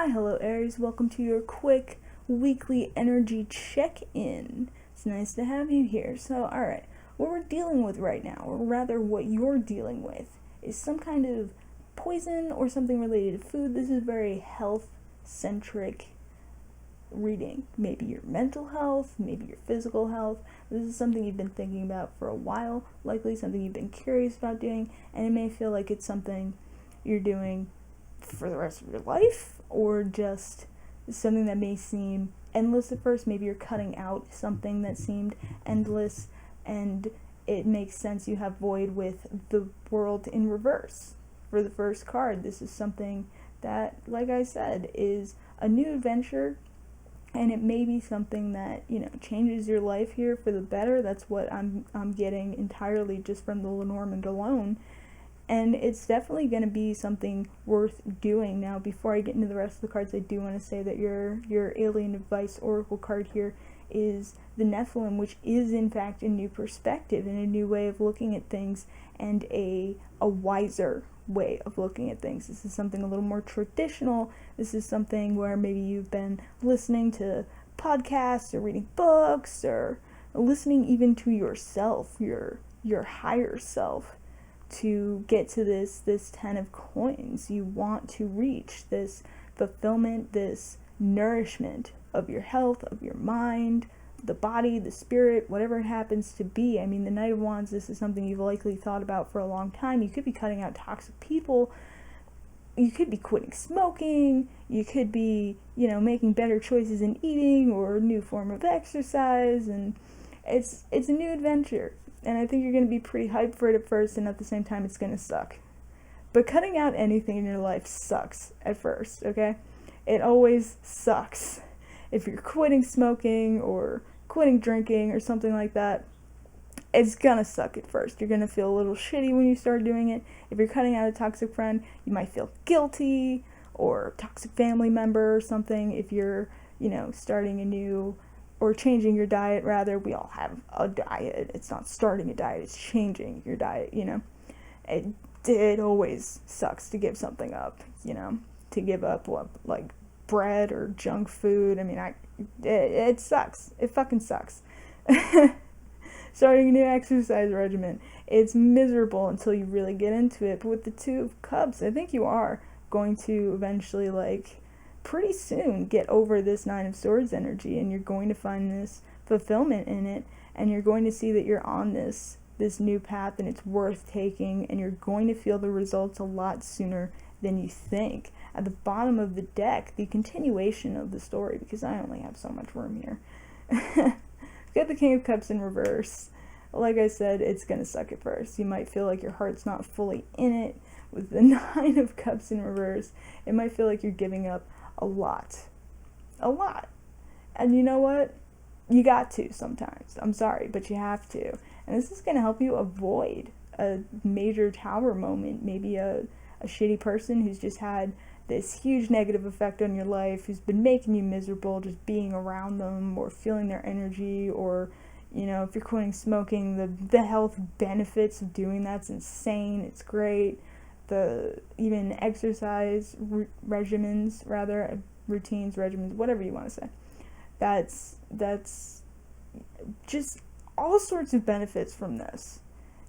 Hi, hello Aries, welcome to your quick weekly energy check-in. It's nice to have you here. So, alright, what we're dealing with right now, or rather what you're dealing with, is some kind of poison or something related to food. This is very health-centric reading. Maybe your mental health, maybe your physical health. This is something you've been thinking about for a while, likely something you've been curious about doing, and it may feel like it's something you're doing for the rest of your life, or just something that may seem endless at first. Maybe you're cutting out something that seemed endless, and it makes sense you have void with the world in reverse. For the first card, this is something that, like I said, is a new adventure, and it may be something that, changes your life here for the better. That's what I'm getting entirely just from the Lenormand alone. And it's definitely going to be something worth doing. Now, before I get into the rest of the cards, I do want to say that your Alien Advice Oracle card here is the Nephilim, which is in fact a new perspective and a new way of looking at things, and a wiser way of looking at things. This is something a little more traditional. This is something where maybe you've been listening to podcasts or reading books or listening even to yourself, your higher self, to get to this 10 of coins. You want to reach this fulfillment, this nourishment of your health, of your mind, the body, the spirit, whatever it happens to be. I mean, the Knight of Wands, this is something you've likely thought about for a long time. You could be cutting out toxic people. You could be quitting smoking. You could be, making better choices in eating or a new form of exercise. And it's a new adventure. And I think you're going to be pretty hyped for it at first, and at the same time, it's going to suck. But cutting out anything in your life sucks at first, okay? It always sucks. If you're quitting smoking or quitting drinking or something like that, it's going to suck at first. You're going to feel a little shitty when you start doing it. If you're cutting out a toxic friend, you might feel guilty, or toxic family member or something. If you're, starting a new, or changing your diet, rather. We all have a diet. It's not starting a diet, it's changing your diet, It always sucks to give something up, to give up, like bread or junk food. I mean, it sucks. It fucking sucks. Starting a new exercise regimen, it's miserable until you really get into it. But with the Two of Cups, I think you are going to eventually, pretty soon get over this Nine of Swords energy, and you're going to find this fulfillment in it, and you're going to see that you're on this new path, and it's worth taking, and you're going to feel the results a lot sooner than you think. At the bottom of the deck, the continuation of the story, because I only have so much room here. Get the King of Cups in reverse. Like I said, it's going to suck at first. You might feel like your heart's not fully in it. With the Nine of Cups in reverse, it might feel like you're giving up a lot. And you know what? You got to sometimes. I'm sorry, but you have to. And this is going to help you avoid a major tower moment. Maybe a shitty person who's just had this huge negative effect on your life, who's been making you miserable just being around them or feeling their energy, or, if you're quitting smoking, the health benefits of doing that's insane. It's great. Even exercise routines, whatever you want to say. That's just all sorts of benefits from this.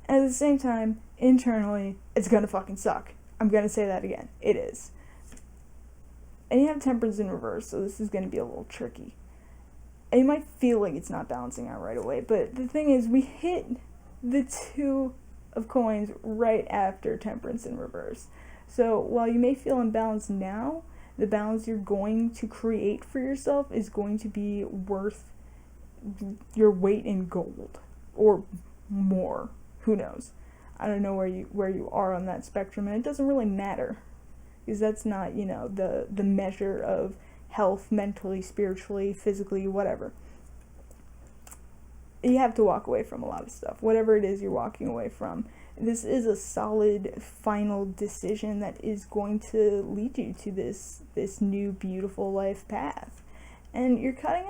And at the same time, internally, it's gonna fucking suck. I'm gonna say that again. It is. And you have Temperance in reverse, so this is gonna be a little tricky. And you might feel like it's not balancing out right away, but the thing is, we hit the Two of Coins right after Temperance in reverse. So while you may feel imbalanced now, the balance you're going to create for yourself is going to be worth your weight in gold, or more. Who knows? I don't know where you are on that spectrum, and it doesn't really matter, because that's not, the measure of health mentally, spiritually, physically, whatever. You have to walk away from a lot of stuff, whatever it is you're walking away from. This is a solid final decision that is going to lead you to this new beautiful life path. And you're cutting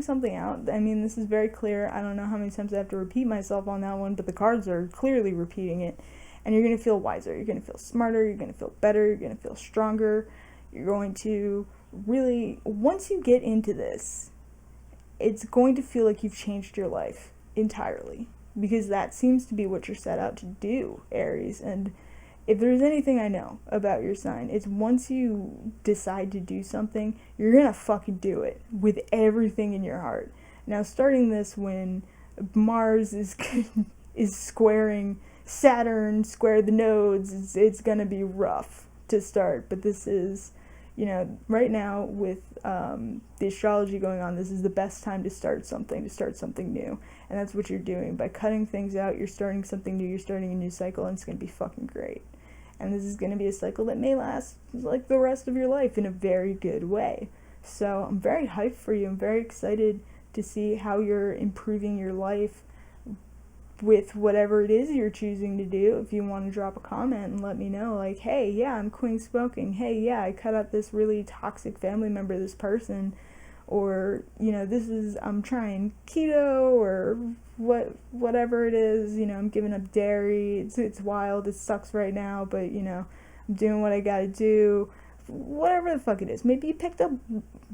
something out. I mean, this is very clear. I don't know how many times I have to repeat myself on that one, but the cards are clearly repeating it. and you're going to feel wiser, you're going to feel smarter, you're going to feel better, you're going to feel stronger. You're going to really, once you get into this, it's going to feel like you've changed your life entirely, because that seems to be what you're set out to do, Aries. And if there's anything I know about your sign, it's once you decide to do something, you're gonna fucking do it with everything in your heart. Now, starting this when Mars is is squaring Saturn, square the nodes, it's gonna be rough to start. But this is, you know, right now with the astrology going on, this is the best time to start something new. And that's what you're doing. By cutting things out, you're starting something new, you're starting a new cycle, and it's going to be fucking great. And this is going to be a cycle that may last like the rest of your life in a very good way. So I'm very hyped for you. I'm very excited to see how you're improving your life with whatever it is you're choosing to do. If you want to drop a comment and let me know, like, hey, yeah, I'm queen smoking. Hey, yeah, I cut out this really toxic family member, this person. Or, you know, this is, I'm trying keto, or whatever it is, you know, I'm giving up dairy, it's wild, it sucks right now, but, you know, I'm doing what I gotta do, whatever the fuck it is. Maybe you picked up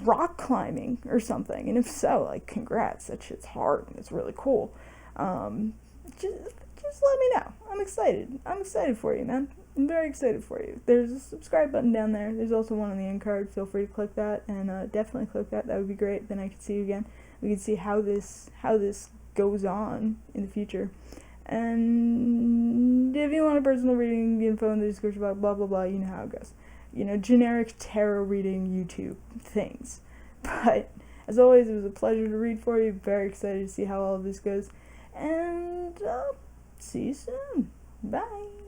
rock climbing or something, and if so, like, congrats, that shit's hard, and it's really cool. Just let me know. I'm excited for you, man. I'm very excited for you. There's a subscribe button down there. There's also one on the end card. Feel free to click that, and definitely click that. That would be great. Then I can see you again. We can see how this goes on in the future. And if you want a personal reading, the info in the description box, blah blah blah. You know how it goes. You know, generic tarot reading YouTube things. But as always, it was a pleasure to read for you. Very excited to see how all of this goes. And see you soon. Bye.